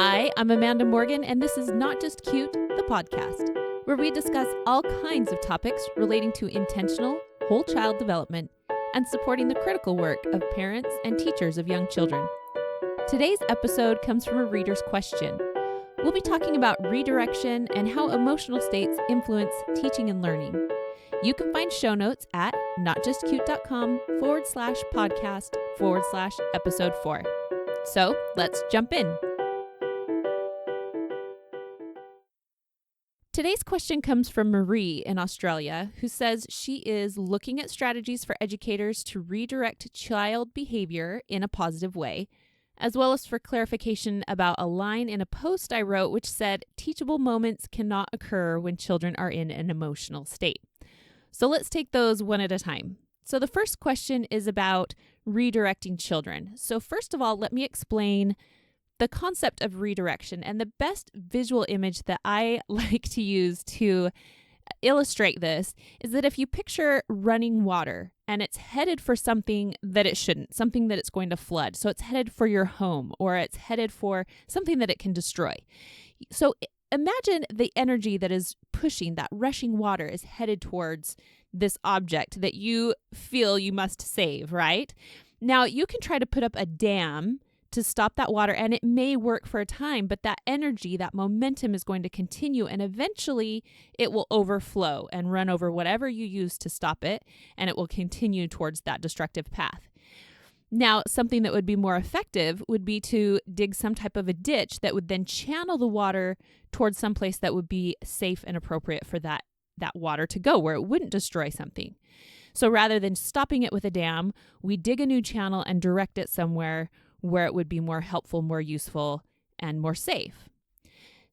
Hi, I'm Amanda Morgan, and this is Not Just Cute, the podcast, where we discuss all kinds of topics relating to intentional, whole child development and supporting the critical work of parents and teachers of young children. Today's episode comes from a reader's question. We'll be talking about redirection and how emotional states influence teaching and learning. You can find show notes at notjustcute.com/podcast/episode 4. So let's jump in. Today's question comes from Marie in Australia, who says she is looking at strategies for educators to redirect child behavior in a positive way, as well as for clarification about a line in a post I wrote which said, teachable moments cannot occur when children are in an emotional state. So let's take those one at a time. So the first question is about redirecting children. So first of all, let me explain the concept of redirection, and the best visual image that I like to use to illustrate this is that if you picture running water and it's headed for something that it shouldn't, something that it's going to flood. So it's headed for your home, or it's headed for something that it can destroy. So imagine the energy that is pushing, that rushing water is headed towards this object that you feel you must save, right? Now you can try to put up a dam to stop that water, and it may work for a time, but that energy, that momentum is going to continue, and eventually it will overflow and run over whatever you use to stop it, and it will continue towards that destructive path. Now, something that would be more effective would be to dig some type of a ditch that would then channel the water towards some place that would be safe and appropriate for that water to go, where it wouldn't destroy something. So rather than stopping it with a dam, we dig a new channel and direct it somewhere where it would be more helpful, more useful, and more safe.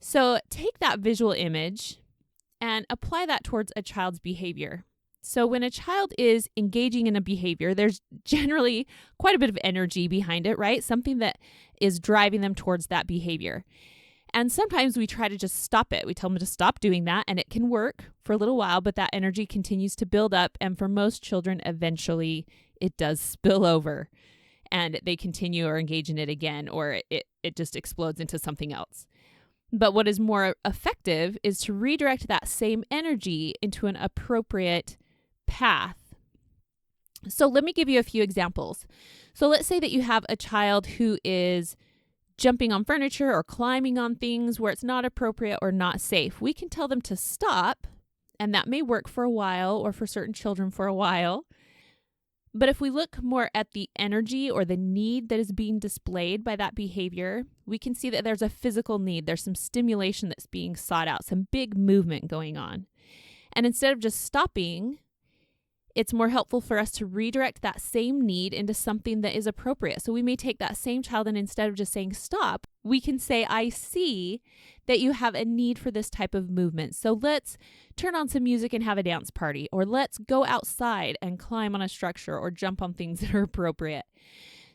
So take that visual image and apply that towards a child's behavior. So when a child is engaging in a behavior, there's generally quite a bit of energy behind it, right? Something that is driving them towards that behavior. And sometimes we try to just stop it. We tell them to stop doing that, and it can work for a little while, but that energy continues to build up. And for most children, eventually it does spill over and they continue or engage in it again, or it just explodes into something else. But what is more effective is to redirect that same energy into an appropriate path. So let me give you a few examples. So let's say that you have a child who is jumping on furniture or climbing on things where it's not appropriate or not safe. We can tell them to stop, and that may work for a while, or for certain children for a while. But if we look more at the energy or the need that is being displayed by that behavior, we can see that there's a physical need. There's some stimulation that's being sought out, some big movement going on. And instead of just stopping, it's more helpful for us to redirect that same need into something that is appropriate. So we may take that same child, and instead of just saying stop, we can say, I see that you have a need for this type of movement. So let's turn on some music and have a dance party, or let's go outside and climb on a structure or jump on things that are appropriate.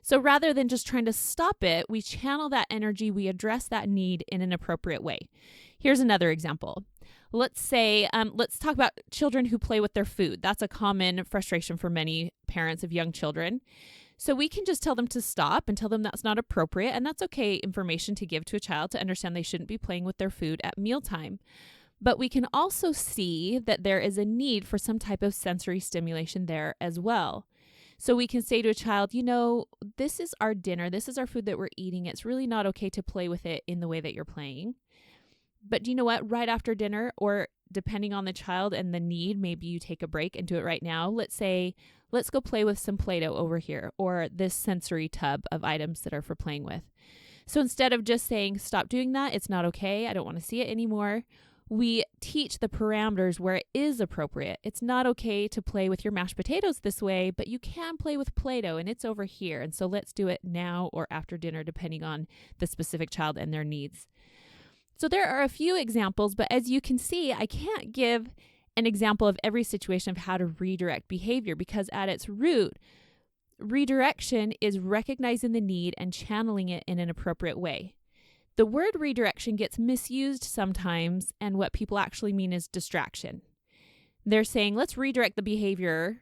So rather than just trying to stop it, we channel that energy, we address that need in an appropriate way. Here's another example. Let's say, let's talk about children who play with their food. That's a common frustration for many parents of young children. So we can just tell them to stop and tell them that's not appropriate, and that's okay information to give to a child to understand they shouldn't be playing with their food at mealtime. But we can also see that there is a need for some type of sensory stimulation there as well. So we can say to a child, this is our dinner, this is our food that we're eating. It's really not okay to play with it in the way that you're playing. But do you know what? Right after dinner, or depending on the child and the need, maybe you take a break and do it right now. Let's say, let's go play with some Play-Doh over here, or this sensory tub of items that are for playing with. So instead of just saying, stop doing that, it's not okay, I don't want to see it anymore, we teach the parameters where it is appropriate. It's not okay to play with your mashed potatoes this way, but you can play with Play-Doh, and it's over here. And so let's do it now or after dinner, depending on the specific child and their needs. So there are a few examples, but as you can see, I can't give an example of every situation of how to redirect behavior, because at its root, redirection is recognizing the need and channeling it in an appropriate way. The word redirection gets misused sometimes, and what people actually mean is distraction. They're saying, let's redirect the behavior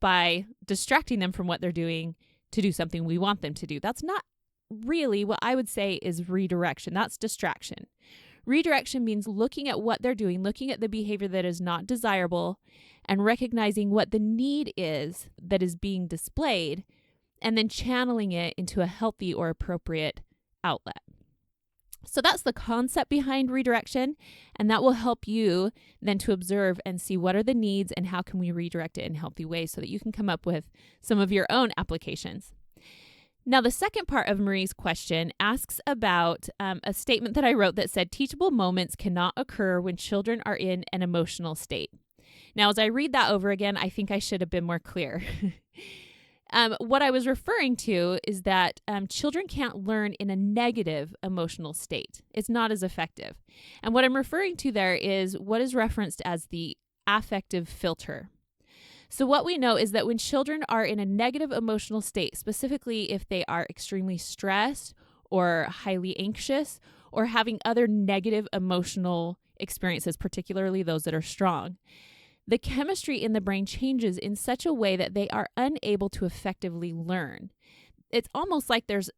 by distracting them from what they're doing to do something we want them to do. That's not really what I would say is redirection. That's distraction. Redirection means looking at what they're doing, looking at the behavior that is not desirable, and recognizing what the need is that is being displayed, and then channeling it into a healthy or appropriate outlet. So that's the concept behind redirection, and that will help you then to observe and see what are the needs and how can we redirect it in healthy ways so that you can come up with some of your own applications. Now, the second part of Marie's question asks about a statement that I wrote that said, teachable moments cannot occur when children are in an emotional state. Now, as I read that over again, I think I should have been more clear. What I was referring to is that children can't learn in a negative emotional state. It's not as effective. And what I'm referring to there is what is referenced as the affective filter. So what we know is that when children are in a negative emotional state, specifically if they are extremely stressed or highly anxious or having other negative emotional experiences, particularly those that are strong, the chemistry in the brain changes in such a way that they are unable to effectively learn. It's almost like there's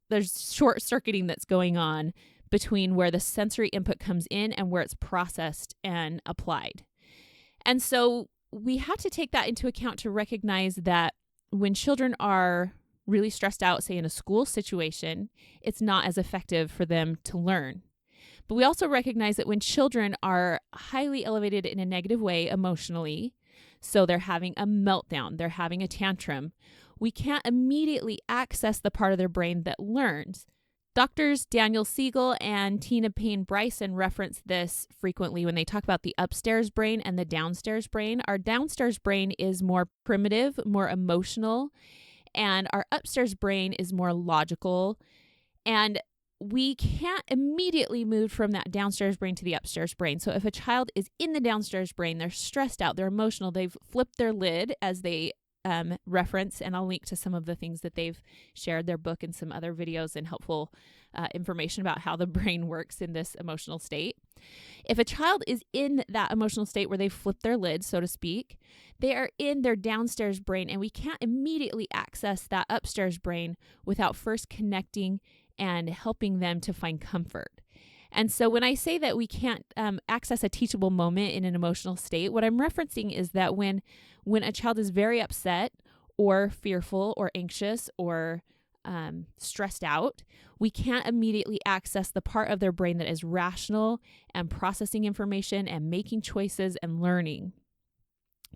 short circuiting that's going on between where the sensory input comes in and where it's processed and applied. And so we have to take that into account to recognize that when children are really stressed out, say in a school situation, it's not as effective for them to learn. But we also recognize that when children are highly elevated in a negative way emotionally, so they're having a meltdown, they're having a tantrum, we can't immediately access the part of their brain that learns. Doctors Daniel Siegel and Tina Payne Bryson reference this frequently when they talk about the upstairs brain and the downstairs brain. Our downstairs brain is more primitive, more emotional, and our upstairs brain is more logical. And we can't immediately move from that downstairs brain to the upstairs brain. So if a child is in the downstairs brain, they're stressed out, they're emotional, they've flipped their lid, as they reference, and I'll link to some of the things that they've shared, their book and some other videos and helpful information about how the brain works in this emotional state. If a child is in that emotional state where they've flipped their lid, so to speak, they are in their downstairs brain, and we can't immediately access that upstairs brain without first connecting and helping them to find comfort. And so when I say that we can't access a teachable moment in an emotional state, what I'm referencing is that when a child is very upset or fearful or anxious or stressed out, we can't immediately access the part of their brain that is rational and processing information and making choices and learning.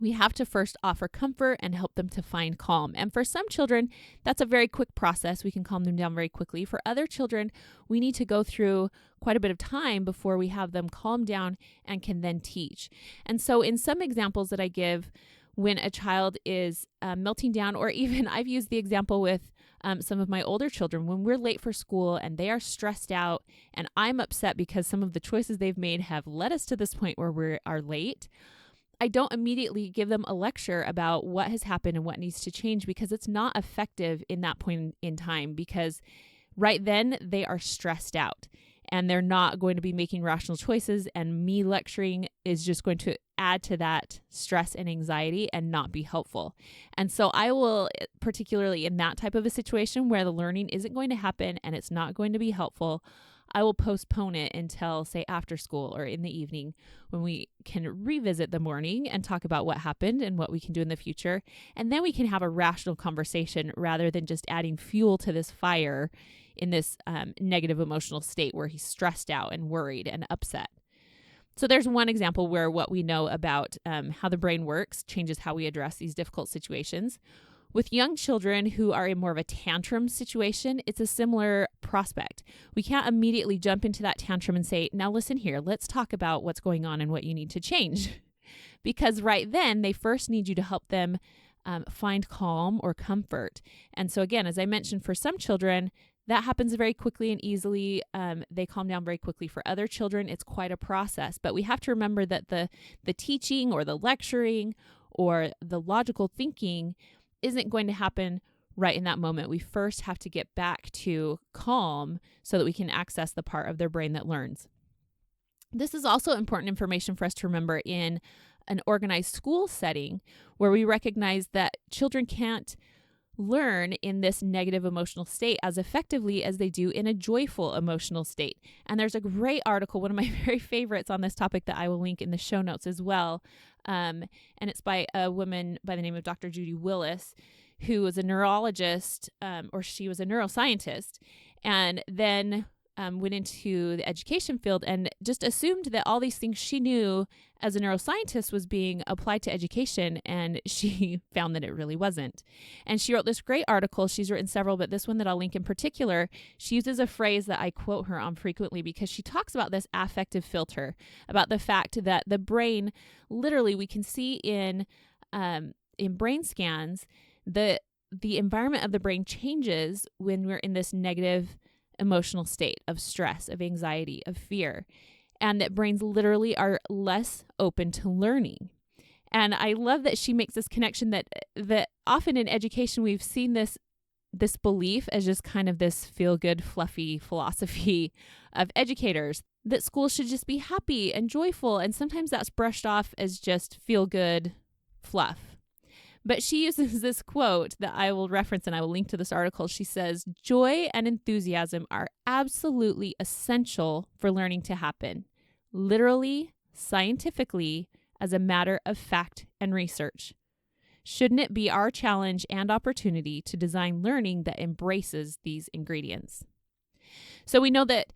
We have to first offer comfort and help them to find calm. And for some children, that's a very quick process. We can calm them down very quickly. For other children, we need to go through quite a bit of time before we have them calm down and can then teach. And so in some examples that I give, when a child is melting down, or even I've used the example with some of my older children, when we're late for school and they are stressed out and I'm upset because some of the choices they've made have led us to this point where we are late, I don't immediately give them a lecture about what has happened and what needs to change, because it's not effective in that point in time, because right then they are stressed out and they're not going to be making rational choices, and me lecturing is just going to add to that stress and anxiety and not be helpful. And so I will, particularly in that type of a situation where the learning isn't going to happen and it's not going to be helpful, I will postpone it until, say, after school or in the evening, when we can revisit the morning and talk about what happened and what we can do in the future. And then we can have a rational conversation rather than just adding fuel to this fire in this negative emotional state where he's stressed out and worried and upset. So there's one example where what we know about how the brain works changes how we address these difficult situations. With young children who are in more of a tantrum situation, it's a similar prospect. We can't immediately jump into that tantrum and say, now listen here, let's talk about what's going on and what you need to change. Because right then, they first need you to help them find calm or comfort. And so again, as I mentioned, for some children, that happens very quickly and easily. They calm down very quickly. For other children, it's quite a process. But we have to remember that the teaching or the lecturing or the logical thinking isn't going to happen right in that moment. We first have to get back to calm so that we can access the part of their brain that learns. This is also important information for us to remember in an organized school setting, where we recognize that children can't learn in this negative emotional state as effectively as they do in a joyful emotional state. And there's a great article, one of my very favorites on this topic, that I will link in the show notes as well. And it's by a woman by the name of Dr. Judy Willis, who was a neurologist, or she was a neuroscientist, and then went into the education field and just assumed that all these things she knew as a neuroscientist was being applied to education, and she found that it really wasn't. And she wrote this great article. She's written several, but this one that I'll link in particular, she uses a phrase that I quote her on frequently because she talks about this affective filter, about the fact that the brain, literally we can see in brain scans, the environment of the brain changes when we're in this negative emotional state of stress, of anxiety, of fear, and that brains literally are less open to learning. And I love that she makes this connection that often in education we've seen this belief as just kind of this feel-good, fluffy philosophy of educators, that schools should just be happy and joyful, and sometimes that's brushed off as just feel-good fluff. But she uses this quote that I will reference, and I will link to this article. She says, "Joy and enthusiasm are absolutely essential for learning to happen, literally, scientifically, as a matter of fact and research. Shouldn't it be our challenge and opportunity to design learning that embraces these ingredients?" So we know that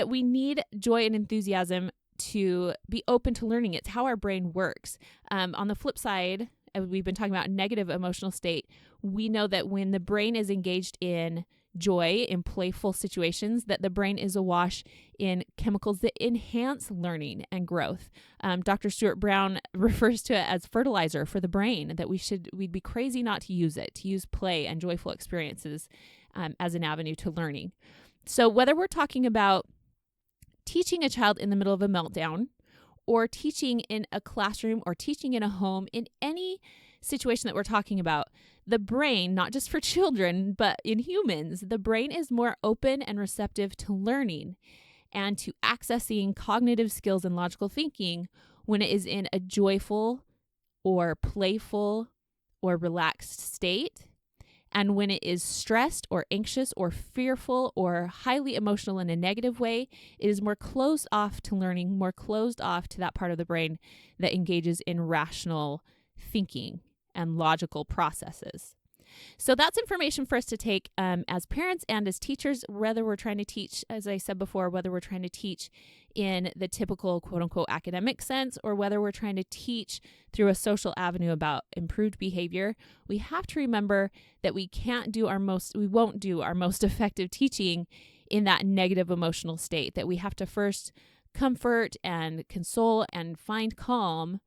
we need joy and enthusiasm to be open to learning. It's how our brain works. On the flip side, we've been talking about negative emotional state. We know that when the brain is engaged in joy, in playful situations, that the brain is awash in chemicals that enhance learning and growth. Dr. Stuart Brown refers to it as fertilizer for the brain, that we'd be crazy not to use it, to use play and joyful experiences as an avenue to learning. So whether we're talking about teaching a child in the middle of a meltdown, or teaching in a classroom, or teaching in a home, in any situation that we're talking about, the brain, not just for children, but in humans, the brain is more open and receptive to learning and to accessing cognitive skills and logical thinking when it is in a joyful or playful or relaxed state. And when it is stressed or anxious or fearful or highly emotional in a negative way, it is more closed off to learning, more closed off to that part of the brain that engages in rational thinking and logical processes. So that's information for us to take as parents and as teachers, whether we're trying to teach, as I said before, whether we're trying to teach in the typical quote unquote academic sense, or whether we're trying to teach through a social avenue about improved behavior. We have to remember that we won't do our most effective teaching in that negative emotional state, that we have to first comfort and console and find calm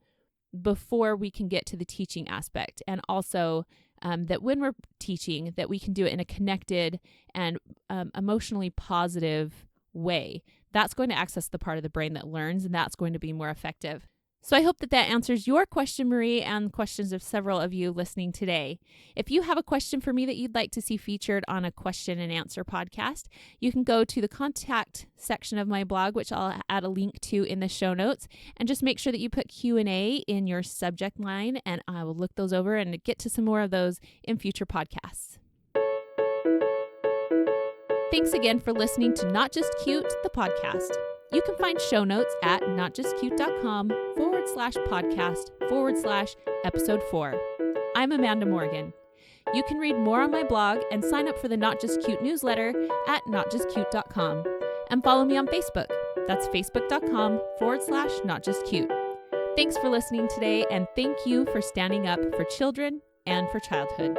before we can get to the teaching aspect. And also that when we're teaching, that we can do it in a connected and emotionally positive way. That's going to access the part of the brain that learns, and that's going to be more effective. So I hope that answers your question, Marie, and questions of several of you listening today. If you have a question for me that you'd like to see featured on a question and answer podcast, you can go to the contact section of my blog, which I'll add a link to in the show notes, and just make sure that you put Q&A in your subject line, and I will look those over and get to some more of those in future podcasts. Thanks again for listening to Not Just Cute, the podcast. You can find show notes at notjustcute.com/podcast/episode 4. I'm Amanda Morgan. You can read more on my blog and sign up for the Not Just Cute newsletter at notjustcute.com, and follow me on Facebook. That's facebook.com/notjustcute. Thanks for listening today, and thank you for standing up for children and for childhood.